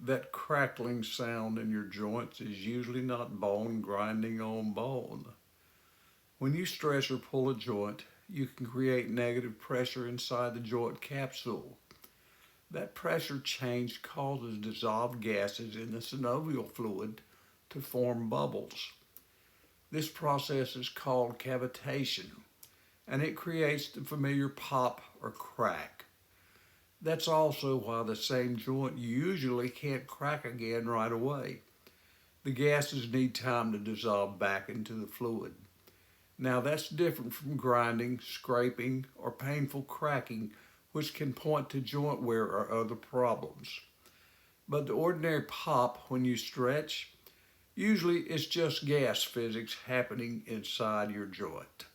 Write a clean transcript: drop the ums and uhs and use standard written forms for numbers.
That crackling sound in your joints is usually not bone grinding on bone. When you stretch or pull a joint, you can create negative pressure inside the joint capsule. That pressure change causes dissolved gases in the synovial fluid to form bubbles. This process is called cavitation, and it creates the familiar pop or crack. That's also why the same joint usually can't crack again right away. The gases need time to dissolve back into the fluid. Now that's different from grinding, scraping, or painful cracking, which can point to joint wear or other problems. But the ordinary pop when you stretch, usually it's just gas physics happening inside your joint.